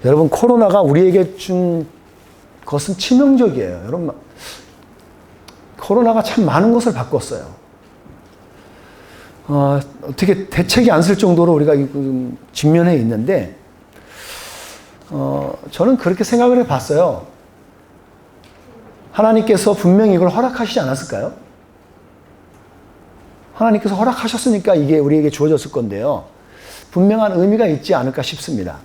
여러분, 코로나가 우리에게 준 것은 치명적이에요. 여러분, 코로나가 참 많은 것을 바꿨어요. 어떻게 대책이 안 쓸 정도로 우리가 직면해 있는데, 저는 그렇게 생각을 해 봤어요. 하나님께서 분명히 이걸 허락하시지 않았을까요? 하나님께서 허락하셨으니까 이게 우리에게 주어졌을 건데요. 분명한 의미가 있지 않을까 싶습니다.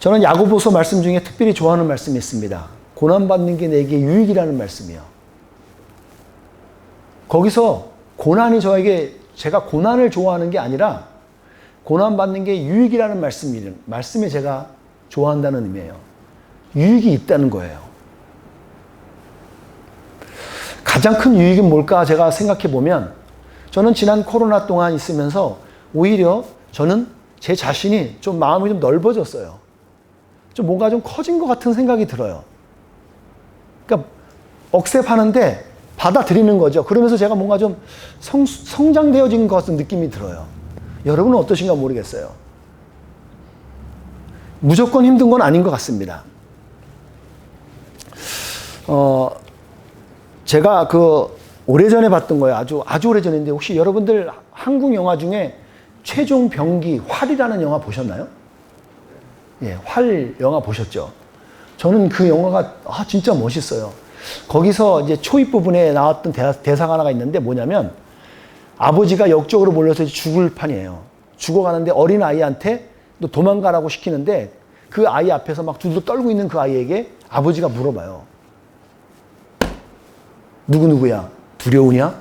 저는 야고보서 말씀 중에 특별히 좋아하는 말씀이 있습니다. 고난받는 게 내게 유익이라는 말씀이요. 거기서 고난이 저에게, 제가 고난을 좋아하는 게 아니라 고난받는 게 유익이라는 말씀에 제가 좋아한다는 의미예요. 유익이 있다는 거예요. 가장 큰 유익은 뭘까 제가 생각해 보면, 저는 지난 코로나 동안 있으면서 오히려 저는 제 자신이 좀 마음이 좀 넓어졌어요. 좀 뭔가 좀 커진 것 같은 생각이 들어요. 그러니까 억셉하는데 받아들이는 거죠. 그러면서 제가 뭔가 좀 성장되어진 것 같은 느낌이 들어요. 여러분은 어떠신가 모르겠어요. 무조건 힘든 건 아닌 것 같습니다. 제가 오래전에 봤던 거예요. 아주 오래전인데, 혹시 여러분들 한국 영화 중에 최종 병기 활이라는 영화 보셨나요? 예, 활 영화 보셨죠? 저는 그 영화가 진짜 멋있어요. 거기서 이제 초입 부분에 나왔던 대사가 하나가 있는데, 뭐냐면 아버지가 역적으로 몰려서 죽을 판이에요. 죽어가는데 어린 아이한테 또 도망가라고 시키는데, 그 아이 앞에서 막 두드러 떨고 있는 그 아이에게 아버지가 물어봐요. 누구누구야? 두려우냐?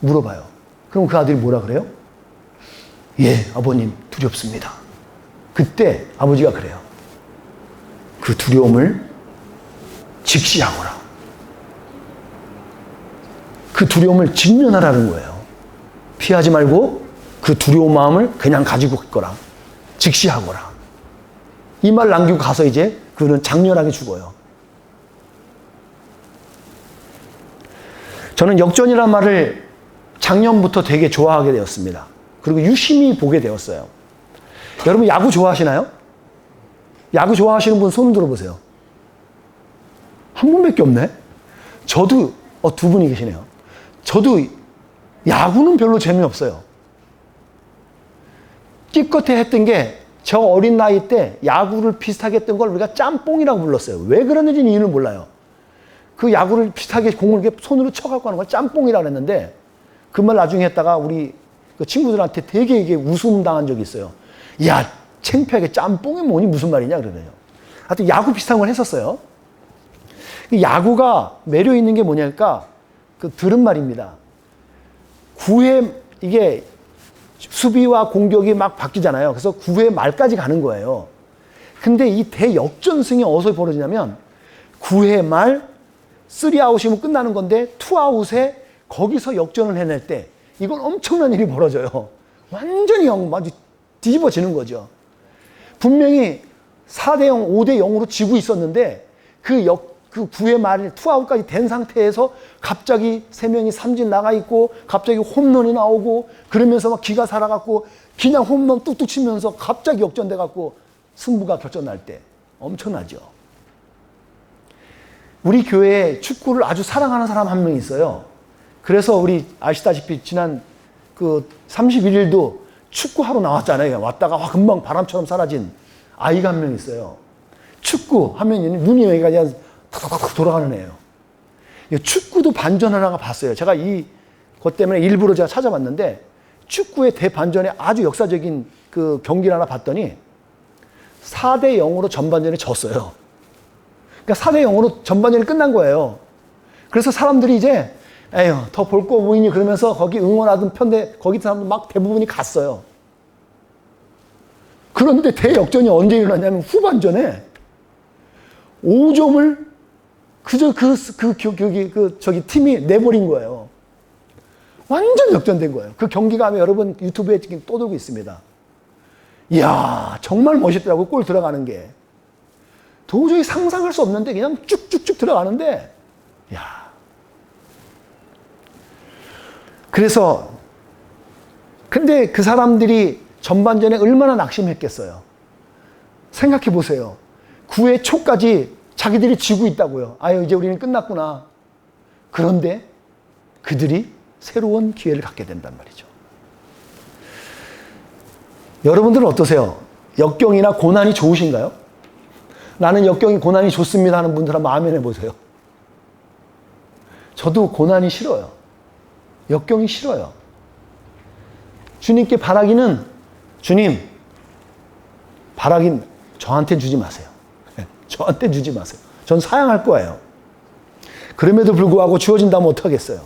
물어봐요. 그럼 그 아들이 뭐라 그래요? 예, 아버님, 두렵습니다. 그때 아버지가 그래요. 그 두려움을 직시하거라. 그 두려움을 직면하라는 거예요. 피하지 말고 그 두려운 마음을 그냥 가지고 있거라. 직시하거라. 이 말 남기고 가서 이제 그는 장렬하게 죽어요. 저는 역전이라는 말을 작년부터 되게 좋아하게 되었습니다. 그리고 유심히 보게 되었어요. 여러분, 야구 좋아하시나요? 야구 좋아하시는 분 손 들어보세요. 한 분밖에 없네? 저도, 두 분이 계시네요. 저도 야구는 별로 재미없어요. 찌껏해 했던 게, 저 어린 나이 때 야구를 비슷하게 했던 걸 우리가 짬뽕이라고 불렀어요. 왜 그러는지는 이유는 몰라요. 그 야구를 비슷하게 공을 이렇게 손으로 쳐갖고 하는 걸 짬뽕이라고 했는데, 그 말 나중에 했다가 우리 그 친구들한테 되게 이게 웃음 당한 적이 있어요. 야, 창피하게 짬뽕이 뭐니 무슨 말이냐 그러네요. 하여튼 야구 비슷한 걸 했었어요. 야구가 매력 있는 게 뭐냐니까, 들은 말입니다. 이게 수비와 공격이 막 바뀌잖아요. 그래서 9회 말까지 가는 거예요. 근데 이 대역전승이 어디서 벌어지냐면, 9회 말 3아웃이면 끝나는 건데 2아웃에 거기서 역전을 해낼 때 이건 엄청난 일이 벌어져요. 완전히 아주 뒤집어지는 거죠. 분명히 4대0, 5대0으로 지고 있었는데 그 9회 말 2아웃까지 된 상태에서 갑자기 3명이 삼진 나가 있고 갑자기 홈런이 나오고 그러면서 막 기가 살아갖고 그냥 홈런 뚝뚝 치면서 갑자기 역전돼갖고 승부가 결정날 때 엄청나죠. 우리 교회에 축구를 아주 사랑하는 사람 한 명 있어요. 그래서 우리 아시다시피 지난 31일도 축구하러 나왔잖아요. 왔다가 금방 바람처럼 사라진 아이가 한 명 있어요. 축구 하면 눈이 여기가 그냥 탁탁탁 돌아가는 애예요. 축구도 반전 하나가 봤어요. 제가 그것 때문에 일부러 제가 찾아봤는데, 축구의 대반전에 아주 역사적인 그 경기를 하나 봤더니 4대0으로 전반전에 졌어요. 그러니까 4대0으로 전반전이 끝난 거예요. 그래서 사람들이 이제 에휴, 더 볼 거 뭐이니 그러면서 거기 응원하던 편데 거기 사람들 막 대부분이 갔어요. 그런데 대역전이 언제 일어났냐면 후반전에 5점을 그저 저기 팀이 내버린 거예요. 완전 역전된 거예요. 그 경기가 하면 여러분 유튜브에 지금 또 돌고 있습니다. 이야, 정말 멋있더라고요. 골 들어가는 게. 도저히 상상할 수 없는데 그냥 쭉쭉쭉 들어가는데, 야. 그래서 근데 그 사람들이 전반전에 얼마나 낙심했겠어요. 생각해 보세요. 9회 초까지 자기들이 지고 있다고요. 아유, 이제 우리는 끝났구나. 그런데 그들이 새로운 기회를 갖게 된단 말이죠. 여러분들은 어떠세요? 역경이나 고난이 좋으신가요? 나는 역경이 고난이 좋습니다 하는 분들 한번 아멘 해보세요. 저도 고난이 싫어요. 역경이 싫어요. 주님께 바라기는, 주님, 바라긴 저한테 주지 마세요. 저한테 주지 마세요. 전 사양할 거예요. 그럼에도 불구하고 주어진다면 어떡하겠어요?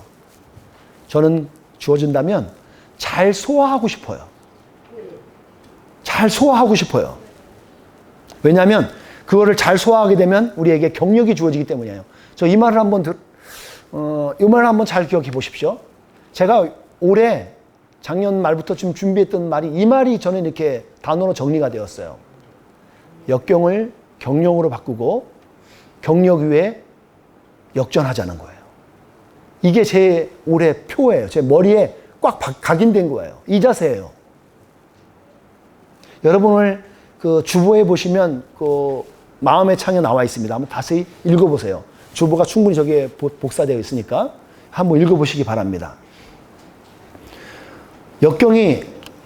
저는 주어진다면 잘 소화하고 싶어요. 잘 소화하고 싶어요. 왜냐하면 그거를 잘 소화하게 되면 우리에게 경력이 주어지기 때문이에요. 저 이 말을 이 말을 한번 잘 기억해 보십시오. 제가 올해 작년 말부터 좀 준비했던 말이, 이 말이 저는 이렇게 단어로 정리가 되었어요. 역경을 경력으로 바꾸고 경력 위에 역전하자는 거예요. 이게 제 올해 표예요. 제 머리에 꽉 각인된 거예요. 이 자세예요. 여러분 오늘 그 주보에 보시면 그 마음의 창에 나와 있습니다. 한번 다시 읽어보세요. 주보가 충분히 저기에 복사되어 있으니까 한번 읽어보시기 바랍니다.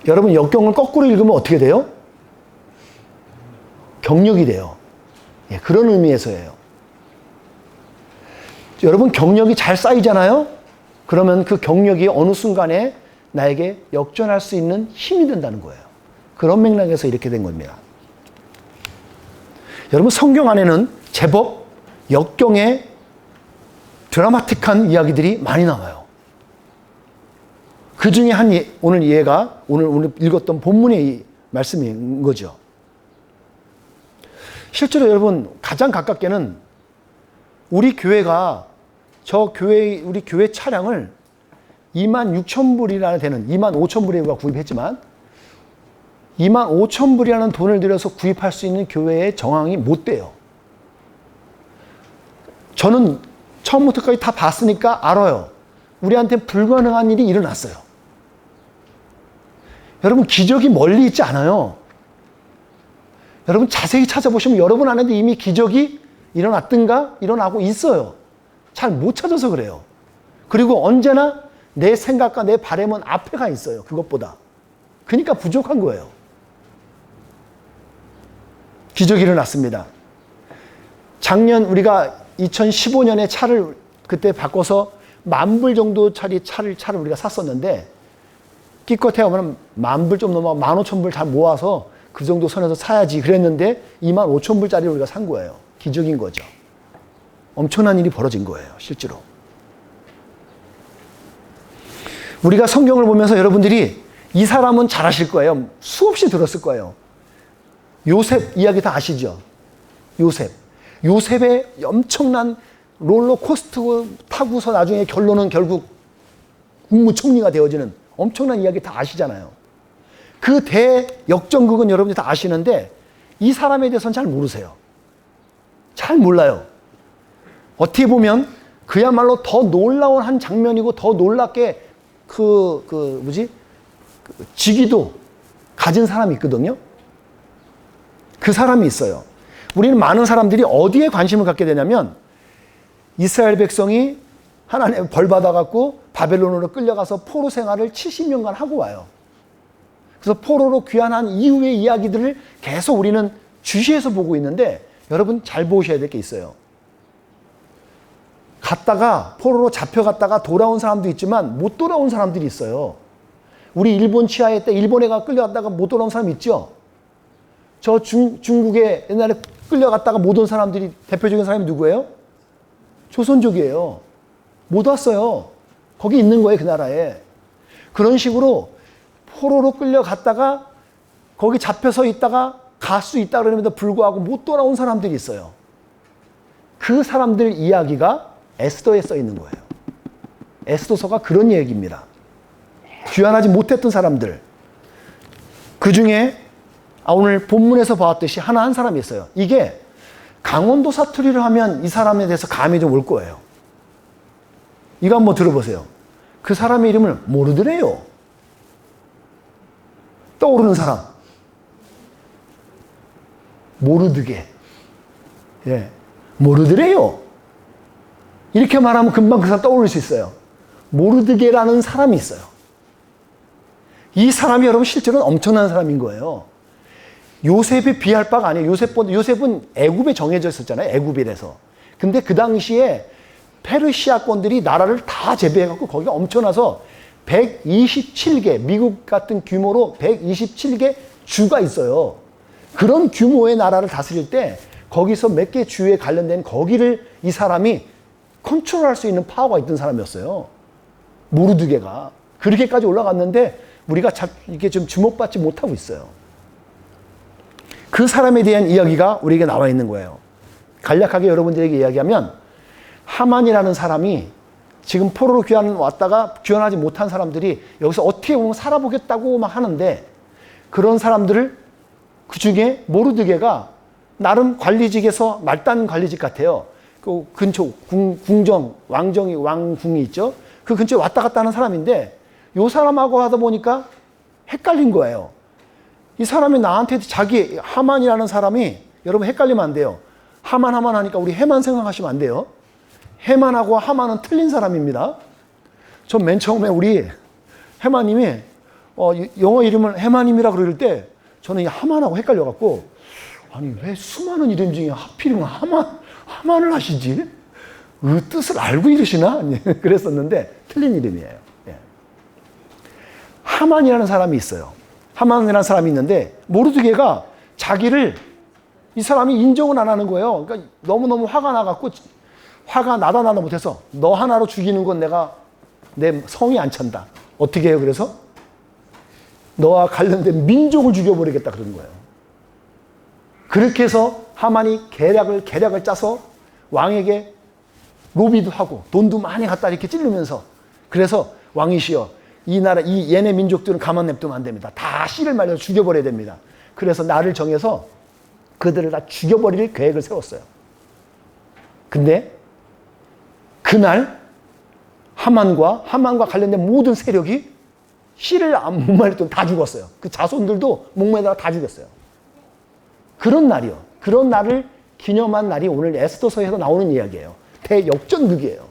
여러분 역경을 거꾸로 읽으면 어떻게 돼요? 경력이 돼요. 예, 그런 의미에서예요. 여러분 경력이 잘 쌓이잖아요? 그러면 그 경력이 어느 순간에 나에게 역전할 수 있는 힘이 된다는 거예요. 그런 맥락에서 이렇게 된 겁니다. 여러분 성경 안에는 제법 역경의 드라마틱한 이야기들이 많이 나와요. 그 중에 오늘 예가 오늘 읽었던 본문의 말씀인 거죠. 실제로 여러분 가장 가깝게는 우리 교회가 우리 교회 차량을 26,000불이나 되는 25,000불에 우리가 구입했지만 25,000불이라는 돈을 들여서 구입할 수 있는 교회의 정황이 못 돼요. 저는 처음부터까지 다 봤으니까 알아요. 우리한테 불가능한 일이 일어났어요. 여러분 기적이 멀리 있지 않아요. 여러분 자세히 찾아보시면 여러분 안에도 이미 기적이 일어났든가 일어나고 있어요. 잘 못 찾아서 그래요. 그리고 언제나 내 생각과 내 바람은 앞에 가 있어요. 그것보다. 그러니까 부족한 거예요. 기적이 일어났습니다. 작년 우리가 2015년에 차를 그때 바꿔서 10,000불 정도 차를 우리가 샀었는데 기껏해야 하면 10,000불 좀 넘어 15,000불 잘 모아서 그 정도 선에서 사야지 그랬는데 25,000불짜리를 우리가 산 거예요. 기적인 거죠. 엄청난 일이 벌어진 거예요. 실제로. 우리가 성경을 보면서 여러분들이 이 사람은 잘 아실 거예요. 수없이 들었을 거예요. 요셉 이야기 다 아시죠? 요셉의 엄청난 롤러코스터 타고서 나중에 결론은 결국 국무총리가 되어지는 엄청난 이야기 다 아시잖아요. 그 대역전극은 여러분들이 다 아시는데 이 사람에 대해서는 잘 모르세요. 잘 몰라요. 어떻게 보면 그야말로 더 놀라운 한 장면이고 더 놀랍게 직위도 가진 사람이 있거든요. 그 사람이 있어요. 우리는 많은 사람들이 어디에 관심을 갖게 되냐면 이스라엘 백성이 하나님 벌 받아갖고 바벨론으로 끌려가서 포로 생활을 70년간 하고 와요. 그래서 포로로 귀환한 이후의 이야기들을 계속 우리는 주시해서 보고 있는데 여러분 잘 보셔야 될 게 있어요. 포로로 잡혀갔다가 돌아온 사람도 있지만 못 돌아온 사람들이 있어요. 우리 일본 치하에 때 일본에 끌려갔다가 못 돌아온 사람 있죠? 저 중국에 옛날에 끌려갔다가 못 온 사람들이 대표적인 사람이 누구예요? 조선족이에요. 못 왔어요. 거기 있는 거예요, 그 나라에. 그런 식으로 포로로 끌려갔다가 거기 잡혀서 있다가 갈 수 있다 그러는데도 불구하고 못 돌아온 사람들이 있어요. 그 사람들 이야기가 에스더에 써 있는 거예요. 에스더서가 그런 얘기입니다. 귀환하지 못했던 사람들. 그 중에 오늘 본문에서 보았듯이 한 사람이 있어요. 이게 강원도 사투리를 하면 이 사람에 대해서 감이 좀 올 거예요. 이거 한번 들어보세요. 그 사람의 이름을 모르더래요. 떠오르는 사람. 모르드게. 예. 모르드래요. 이렇게 말하면 금방 그 사람 떠올릴 수 있어요. 모르드게라는 사람이 있어요. 이 사람이 여러분 실제로는 엄청난 사람인 거예요. 요셉에 비할 바가 아니에요. 요셉은 애굽에 정해져 있었잖아요. 애굽이라서. 근데 그 당시에 페르시아권들이 나라를 다 제비해갖고 거기가 엄청나서 127개, 미국 같은 규모로 127개 주가 있어요. 그런 규모의 나라를 다스릴 때 거기서 몇 개 주에 관련된 거기를 이 사람이 컨트롤할 수 있는 파워가 있던 사람이었어요. 모르드게가. 그렇게까지 올라갔는데 우리가 이게 좀 주목받지 못하고 있어요. 그 사람에 대한 이야기가 우리에게 나와 있는 거예요. 간략하게 여러분들에게 이야기하면 하만이라는 사람이 지금 포로로 왔다가 귀환하지 못한 사람들이 여기서 어떻게 보면 살아보겠다고 막 하는데 그런 사람들을 그 중에 모르드게가 나름 관리직에서 말단 관리직 같아요. 그 근처 왕궁이 있죠. 그 근처에 왔다 갔다 하는 사람인데 이 사람하고 하다 보니까 헷갈린 거예요. 이 사람이 나한테 자기 하만이라는 사람이 여러분 헷갈리면 안 돼요. 하만 하니까 우리 해만 생각하시면 안 돼요. 해만하고 하만은 틀린 사람입니다. 전 맨 처음에 우리 해마님이 영어 이름을 해마님이라 그럴 때 저는 이 하만하고 헷갈려갖고 아니 왜 수많은 이름 중에 하필이면 하만을 하시지? 그 뜻을 알고 이러시나? 그랬었는데 틀린 이름이에요. 예. 하만이라는 사람이 있어요. 하만이라는 사람이 있는데 모르드게가 자기를 이 사람이 인정을 안 하는 거예요. 그러니까 너무너무 화가 나갖고 화가 나다 못해서 너 하나로 죽이는 건 내 성이 안 찬다. 어떻게 해요? 그래서 너와 관련된 민족을 죽여버리겠다 그러는 거예요. 그렇게 해서 하만이 계략을 짜서 왕에게 로비도 하고 돈도 많이 갖다 이렇게 찔르면서 그래서 왕이시여 이 나라 얘네 민족들은 가만 냅두면 안 됩니다. 다 씨를 말려서 죽여버려야 됩니다. 그래서 날을 정해서 그들을 다 죽여버릴 계획을 세웠어요. 근데 그날 하만과 관련된 모든 세력이 씨를 못 말렸더니 다 죽었어요. 그 자손들도 목매다가 다 죽였어요. 그런 날이요. 그런 날을 기념한 날이 오늘 에스더서에서 나오는 이야기예요. 대역전극이에요.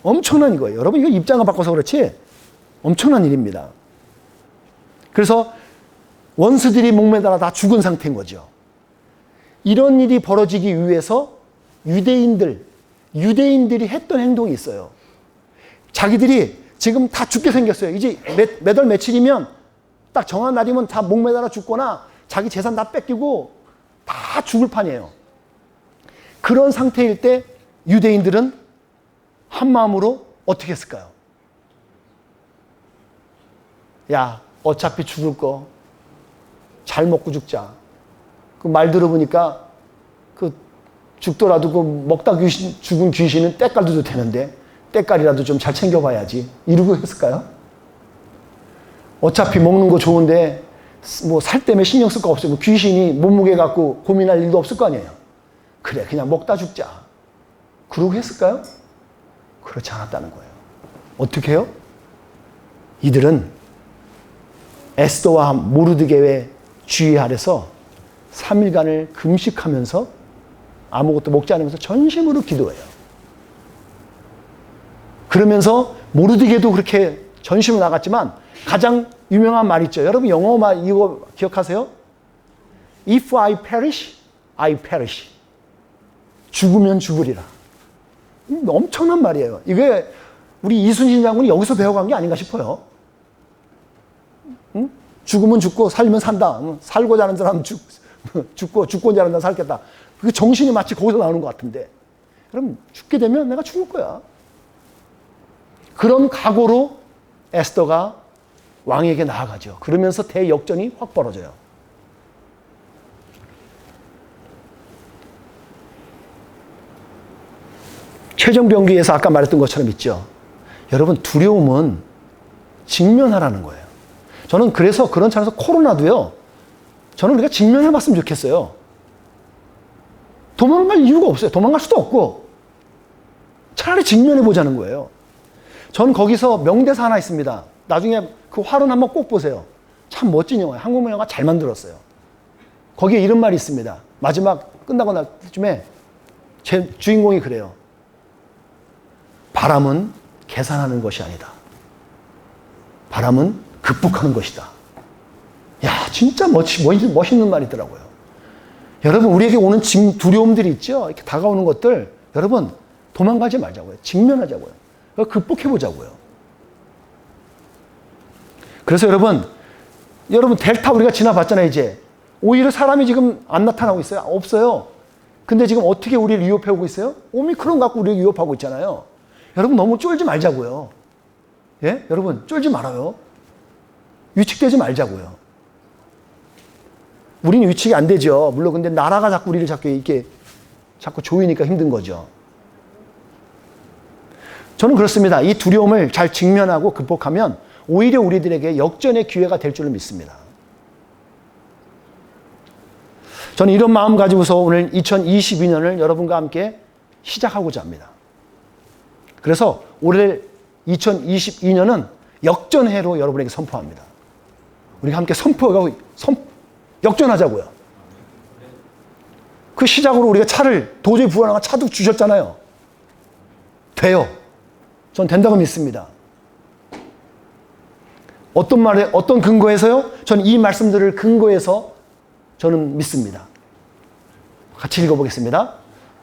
엄청난 거예요. 여러분 이거 입장을 바꿔서 그렇지 엄청난 일입니다. 그래서 원수들이 목매다가 다 죽은 상태인 거죠. 이런 일이 벌어지기 위해서 유대인들이 했던 행동이 있어요. 자기들이 지금 다 죽게 생겼어요. 이제 몇 월 며칠이면 딱 정한 날이면 다 목매달아 죽거나 자기 재산 다 뺏기고 다 죽을 판이에요. 그런 상태일 때 유대인들은 한 마음으로 어떻게 했을까요? 야, 어차피 죽을 거 잘 먹고 죽자. 그 말 들어보니까 그 죽더라도 그 먹다 죽은 귀신은 때깔도 도 되는데 때깔이라도 좀 잘 챙겨봐야지. 이러고 했을까요? 어차피 먹는 거 좋은데 뭐 살 때문에 신경 쓸 거 없어요. 뭐 귀신이 몸무게 갖고 고민할 일도 없을 거 아니에요. 그래 그냥 먹다 죽자. 그러고 했을까요? 그렇지 않았다는 거예요. 어떻게 해요? 이들은 에스더와 모르드게의 주의 아래서 3일간을 금식하면서 아무것도 먹지 않으면서 전심으로 기도해요. 그러면서 모르드게도 그렇게 전심으로 나갔지만 가장 유명한 말 있죠. 여러분 영어 말 이거 기억하세요? If I perish, I perish. 죽으면 죽으리라. 엄청난 말이에요. 이게 우리 이순신 장군이 여기서 배워간 게 아닌가 싶어요. 응? 죽으면 죽고 살면 산다. 살고자 하는 사람은 죽고자 하는 사람은 살겠다. 그 정신이 마치 거기서 나오는 것 같은데. 그럼 죽게 되면 내가 죽을 거야. 그런 각오로 에스더가 왕에게 나아가죠. 그러면서 대역전이 확 벌어져요. 최종병기에서 아까 말했던 것처럼 있죠. 여러분 두려움은 직면하라는 거예요. 저는 그래서 그런 차원에서 코로나도요. 저는 우리가 직면해봤으면 좋겠어요. 도망갈 이유가 없어요. 도망갈 수도 없고 차라리 직면해보자는 거예요. 전 거기서 명대사 하나 있습니다. 나중에 그 활은 한번 꼭 보세요. 참 멋진 영화예요. 한국 영화 잘 만들었어요. 거기에 이런 말이 있습니다. 마지막 끝나고 날 때쯤에 제 주인공이 그래요. 바람은 계산하는 것이 아니다. 바람은 극복하는 것이다. 야, 진짜 멋있는 말이더라고요. 여러분, 우리에게 오는 두려움들이 있죠? 이렇게 다가오는 것들, 여러분, 도망가지 말자고요. 직면하자고요. 극복해보자고요. 그래서 여러분, 델타 우리가 지나봤잖아요, 이제. 오히려 사람이 지금 안 나타나고 있어요? 없어요. 근데 지금 어떻게 우리를 위협해오고 있어요? 오미크론 갖고 우리를 위협하고 있잖아요. 여러분, 너무 쫄지 말자고요. 예? 여러분, 쫄지 말아요. 위축되지 말자고요. 우리는 위축이 안 되죠. 물론, 근데 나라가 자꾸 우리를 자꾸 조이니까 힘든 거죠. 저는 그렇습니다. 이 두려움을 잘 직면하고 극복하면 오히려 우리들에게 역전의 기회가 될 줄을 믿습니다. 저는 이런 마음 가지고서 오늘 2022년을 여러분과 함께 시작하고자 합니다. 그래서 올해 2022년은 역전해로 여러분에게 선포합니다. 우리가 함께 역전하자고요. 그 시작으로 우리가 차를 도저히 불안하고 차도 주셨잖아요. 돼요. 전 된다고 믿습니다. 어떤 근거에서요? 전 이 말씀들을 근거해서 저는 믿습니다. 같이 읽어보겠습니다.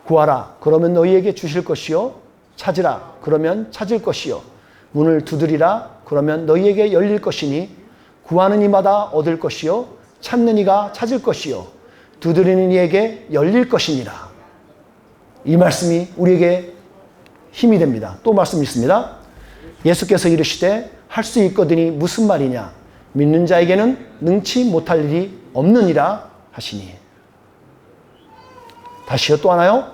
구하라, 그러면 너희에게 주실 것이요. 찾으라, 그러면 찾을 것이요. 문을 두드리라, 그러면 너희에게 열릴 것이니 구하는 이마다 얻을 것이요. 찾는 이가 찾을 것이요. 두드리는 이에게 열릴 것이니라. 이 말씀이 우리에게 힘이 됩니다. 또 말씀 있습니다. 예수께서 이르시되 할 수 있거든이 무슨 말이냐. 믿는 자에게는 능치 못할 일이 없느니라 하시니. 다시요, 또 하나요.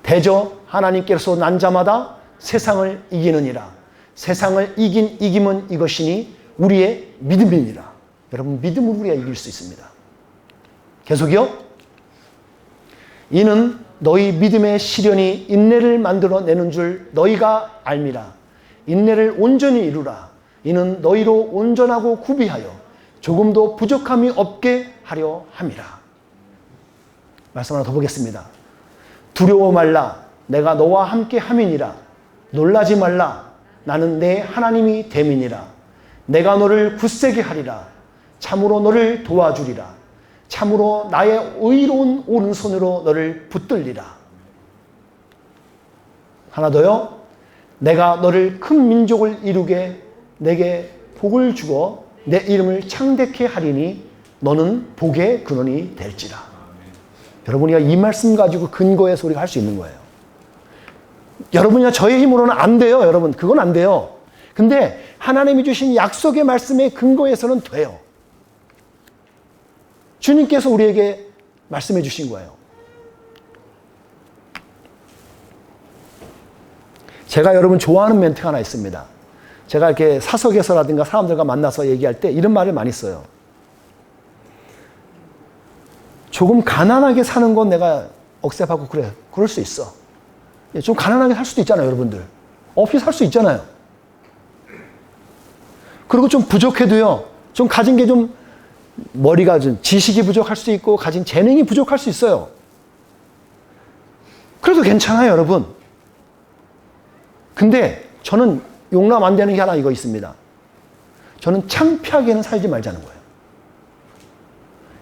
대저 하나님께서 난 자마다 세상을 이기느니라. 세상을 이긴 이김은 이것이니 우리의 믿음이니라. 여러분, 믿음으로 우리가 이길 수 있습니다. 계속이요. 이는 너희 믿음의 시련이 인내를 만들어내는 줄 너희가 알미라. 인내를 온전히 이루라. 이는 너희로 온전하고 구비하여 조금도 부족함이 없게 하려 함이라. 말씀 하나 더 보겠습니다. 두려워 말라. 내가 너와 함께 함이니라. 놀라지 말라. 나는 내 하나님이 됨이니라. 내가 너를 굳세게 하리라. 참으로 너를 도와주리라. 참으로 나의 의로운 오른손으로 너를 붙들리라. 하나 더요. 내가 너를 큰 민족을 이루게 내게 복을 주어 내 이름을 창대케 하리니 너는 복의 근원이 될지라. 여러분이 이 말씀 가지고 근거해서 우리가 할 수 있는 거예요. 여러분이나 저의 힘으로는 안 돼요. 여러분, 그건 안 돼요. 근데 하나님이 주신 약속의 말씀에 근거해서는 돼요. 주님께서 우리에게 말씀해 주신 거예요. 제가 여러분 좋아하는 멘트가 하나 있습니다. 제가 이렇게 사석에서라든가 사람들과 만나서 얘기할 때 이런 말을 많이 써요. 조금 가난하게 사는 건 내가 억셉하고 그래. 그럴 수 있어. 좀 가난하게 살 수도 있잖아요, 여러분들. 없이 살 수 있잖아요. 그리고 좀 부족해도요, 좀 가진 게 좀 머리가 좀 지식이 부족할 수도 있고 가진 재능이 부족할 수 있어요. 그래도 괜찮아요, 여러분. 근데 저는 용납 안 되는 게 하나 이거 있습니다. 저는 창피하게는 살지 말자는 거예요.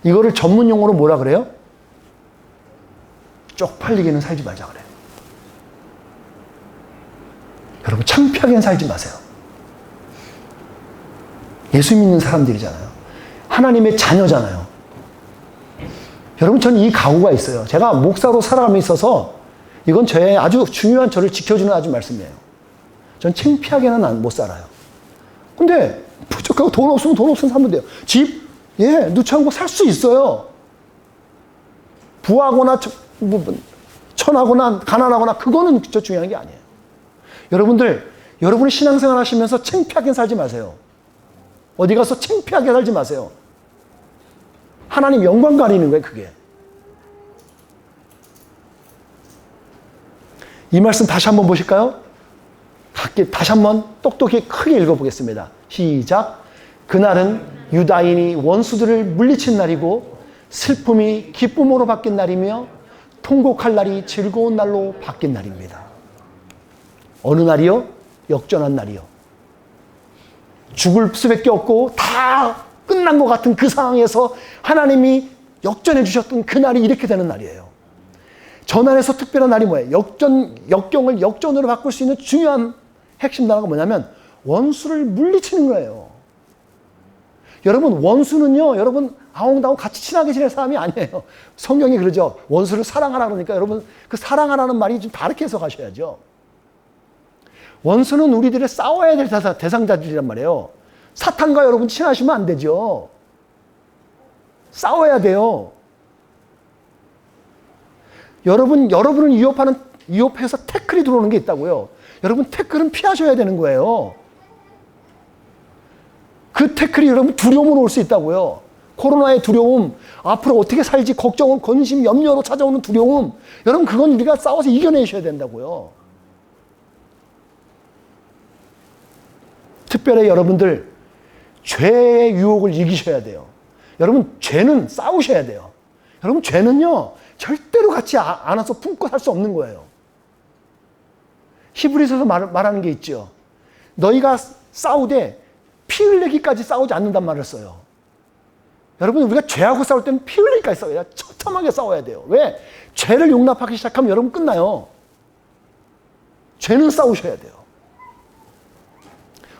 이거를 전문 용어로 뭐라 그래요? 쪽팔리게는 살지 말자 그래요. 여러분, 창피하게는 살지 마세요. 예수 믿는 사람들이잖아요. 하나님의 자녀잖아요. 여러분, 저는 이 각오가 있어요. 제가 목사로 살아가며 있어서 이건 저의 아주 중요한 저를 지켜주는 아주 말씀이에요. 전 창피하게는 못 살아요. 근데 부족하고 돈 없으면 살면 돼요. 집, 누추한 곳 살 수 있어요. 부하거나 천하거나 가난하거나 그거는 저 중요한 게 아니에요. 여러분이 신앙생활 하시면서 창피하게 살지 마세요. 어디 가서 창피하게 살지 마세요. 하나님 영광 가리는 거예요, 그게. 이 말씀 다시 한번 보실까요? 다시 한번 똑똑히 크게 읽어보겠습니다. 시작. 그날은 유다인이 원수들을 물리친 날이고 슬픔이 기쁨으로 바뀐 날이며 통곡할 날이 즐거운 날로 바뀐 날입니다. 어느 날이요? 역전한 날이요. 죽을 수밖에 없고 다 끝난 것 같은 그 상황에서 하나님이 역전해 주셨던 그 날이 이렇게 되는 날이에요. 전환에서 특별한 날이 뭐예요? 역경을 역전으로 바꿀 수 있는 중요한 핵심 단어가 뭐냐면 원수를 물리치는 거예요. 여러분, 원수는요, 여러분 아웅다웅 같이 친하게 지낼 사람이 아니에요. 성경이 그러죠. 원수를 사랑하라 그러니까 여러분 그 사랑하라는 말이 좀 다르게 해석하셔야죠. 원수는 우리들의 싸워야 될 대상자들이란 말이에요. 사탄과 여러분 친하시면 안 되죠. 싸워야 돼요. 여러분을 위협해서 태클이 들어오는 게 있다고요. 여러분 태클은 피하셔야 되는 거예요. 그 태클이 여러분 두려움으로 올 수 있다고요. 코로나의 두려움, 앞으로 어떻게 살지 걱정은 근심, 염려로 찾아오는 두려움, 여러분 그건 우리가 싸워서 이겨내셔야 된다고요. 특별히 여러분들 죄의 유혹을 이기셔야 돼요. 여러분 죄는 싸우셔야 돼요. 여러분 죄는요 절대로 같이 안아서 품고 살 수 없는 거예요. 히브리서에서 말하는 게 있죠. 너희가 싸우되 피 흘리기까지 싸우지 않는단 말을 써요. 여러분 우리가 죄하고 싸울 때는 피 흘리기까지 싸워야 돼요. 처참하게 싸워야 돼요. 왜? 죄를 용납하기 시작하면 여러분 끝나요. 죄는 싸우셔야 돼요.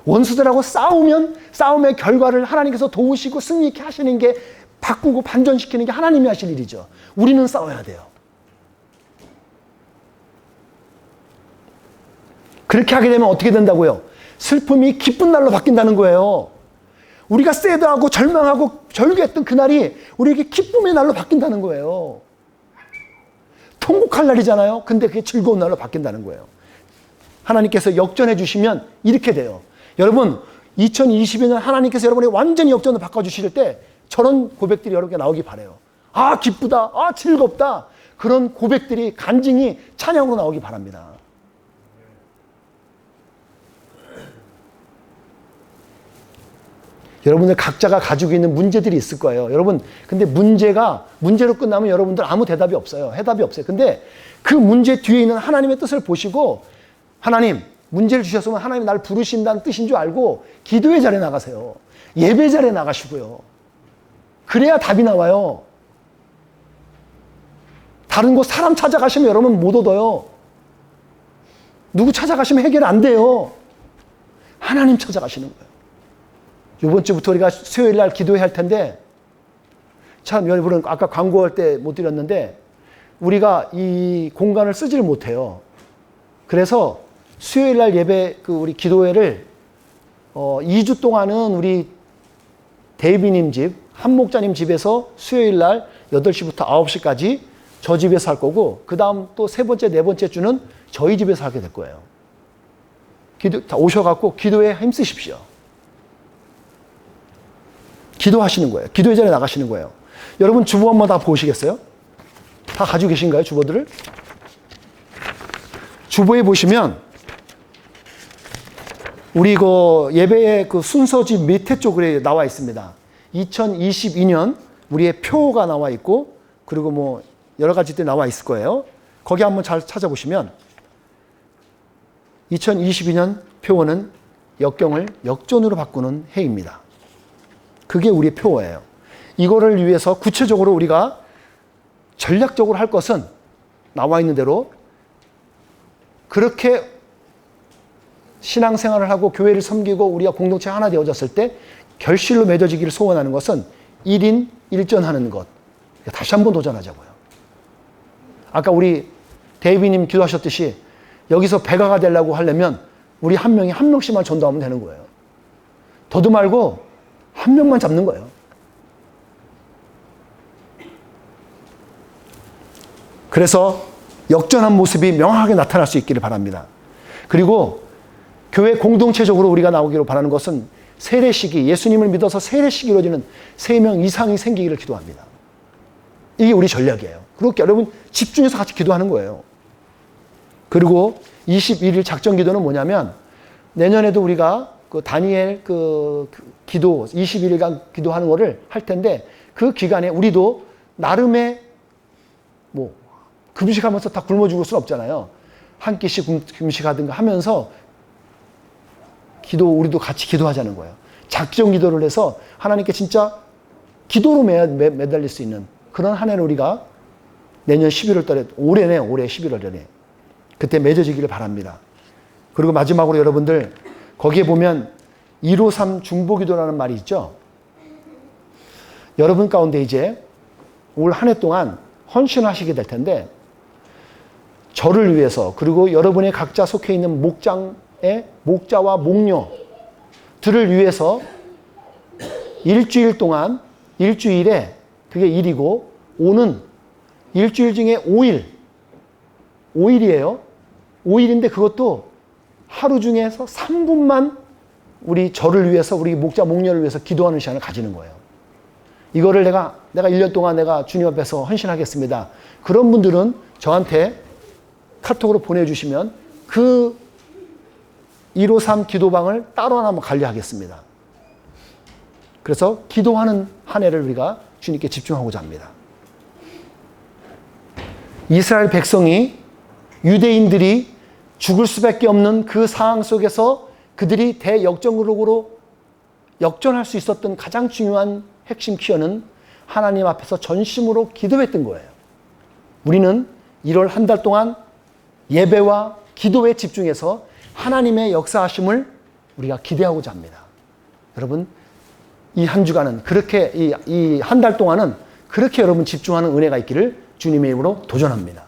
원수들하고 싸우면 싸움의 결과를 하나님께서 도우시고 승리케 하시는 게 바꾸고 반전시키는 게 하나님이 하실 일이죠. 우리는 싸워야 돼요. 그렇게 하게 되면 어떻게 된다고요? 슬픔이 기쁜 날로 바뀐다는 거예요. 우리가 새드하고 절망하고 절규했던 그날이 우리에게 기쁨의 날로 바뀐다는 거예요. 통곡할 날이잖아요. 근데 그게 즐거운 날로 바뀐다는 거예요. 하나님께서 역전해 주시면 이렇게 돼요. 여러분 2022년 하나님께서 여러분이 완전히 역전을 바꿔주실 때 저런 고백들이 여러분께 나오기 바라요. 아 기쁘다, 아 즐겁다, 그런 고백들이 간증이 찬양으로 나오기 바랍니다. 여러분들 각자가 가지고 있는 문제들이 있을 거예요. 여러분 근데 문제로 끝나면 여러분들 아무 대답이 없어요. 해답이 없어요. 근데 그 문제 뒤에 있는 하나님의 뜻을 보시고, 하나님 문제를 주셨으면 하나님 날 부르신다는 뜻인 줄 알고 기도의 자리에 나가세요. 예배 자리에 나가시고요. 그래야 답이 나와요. 다른 곳 사람 찾아가시면 여러분 못 얻어요. 누구 찾아가시면 해결 안 돼요. 하나님 찾아가시는 거예요. 이번 주부터 우리가 수요일 날 기도해야 할 텐데, 참 여러분은 아까 광고할 때 못 드렸는데 우리가 이 공간을 쓰지를 못해요. 그래서 수요일 날 예배 우리 기도회를 2주 동안은 우리 데이비님 집, 한 목자님 집에서 수요일 날 8시부터 9시까지 저 집에서 할 거고, 그 다음 또 세 번째, 네 번째 주는 저희 집에서 하게 될 거예요. 다 오셔갖고 기도에 힘쓰십시오. 기도하시는 거예요. 기도의 자리에 나가시는 거예요. 여러분 주보 한번 다 보시겠어요? 다 가지고 계신가요? 주보들을? 주보에 보시면 우리 예배의 순서지 밑에 쪽에 나와 있습니다. 2022년 우리의 표가 나와 있고, 그리고 뭐 여러 가지들이 나와 있을 거예요. 거기 한번 잘 찾아보시면 2022년 표어는 역경을 역전으로 바꾸는 해입니다. 그게 우리의 표어예요. 이거를 위해서 구체적으로 우리가 전략적으로 할 것은 나와 있는 대로 그렇게 신앙생활을 하고 교회를 섬기고 우리가 공동체 하나 되어졌을 때 결실로 맺어지기를 소원하는 것은 1인 1전하는 것. 다시 한번 도전하자고요. 아까 우리 데이비님 기도하셨듯이 여기서 배가가 되려고 하려면 우리 한 명이 한 명씩만 전도하면 되는 거예요. 더도 말고 한 명만 잡는 거예요. 그래서 역전한 모습이 명확하게 나타날 수 있기를 바랍니다. 그리고 교회 공동체적으로 우리가 나오기로 바라는 것은 세례식이, 예수님을 믿어서 세례식이 이루어지는 3명 이상이 생기기를 기도합니다. 이게 우리 전략이에요. 그렇게 여러분 집중해서 같이 기도하는 거예요. 그리고 21일 작전 기도는 뭐냐면, 내년에도 우리가 다니엘 기도 21일간 기도하는 거를 할 텐데, 그 기간에 우리도 나름의 뭐 금식하면서 다 굶어 죽을 수는 없잖아요. 한 끼씩 금식하든가 하면서 우리도 같이 기도하자는 거예요. 작정 기도를 해서 하나님께 진짜 기도로 매달릴 수 있는 그런 한 해를 우리가 내년 11월 달에, 올해 11월에 그때 맺어지기를 바랍니다. 그리고 마지막으로 여러분들, 거기에 보면 153 중보기도라는 말이 있죠. 여러분 가운데 이제 올 한 해 동안 헌신하시게 될 텐데, 저를 위해서, 그리고 여러분의 각자 속해 있는 목장의 목자와 목녀들을 위해서 일주일 동안, 일주일에, 그게 일이고, 오는 일주일 중에 5일이에요. 5일인데 그것도 하루 중에서 3분만 우리 저를 위해서, 우리 목자, 목녀를 위해서 기도하는 시간을 가지는 거예요. 이거를 내가 1년 동안 내가 주님 앞에서 헌신하겠습니다. 그런 분들은 저한테 카톡으로 보내주시면 그 153 기도방을 따로 하나 한번 관리하겠습니다. 그래서 기도하는 한 해를 우리가 주님께 집중하고자 합니다. 이스라엘 백성이, 유대인들이 죽을 수밖에 없는 그 상황 속에서 그들이 대역전으로 역전할 수 있었던 가장 중요한 핵심 키어는 하나님 앞에서 전심으로 기도했던 거예요. 우리는 1월 한 달 동안 예배와 기도에 집중해서 하나님의 역사하심을 우리가 기대하고자 합니다. 여러분, 이 한 주간은 그렇게, 이 한 달 동안은 그렇게 여러분 집중하는 은혜가 있기를 주님의 이름으로 도전합니다.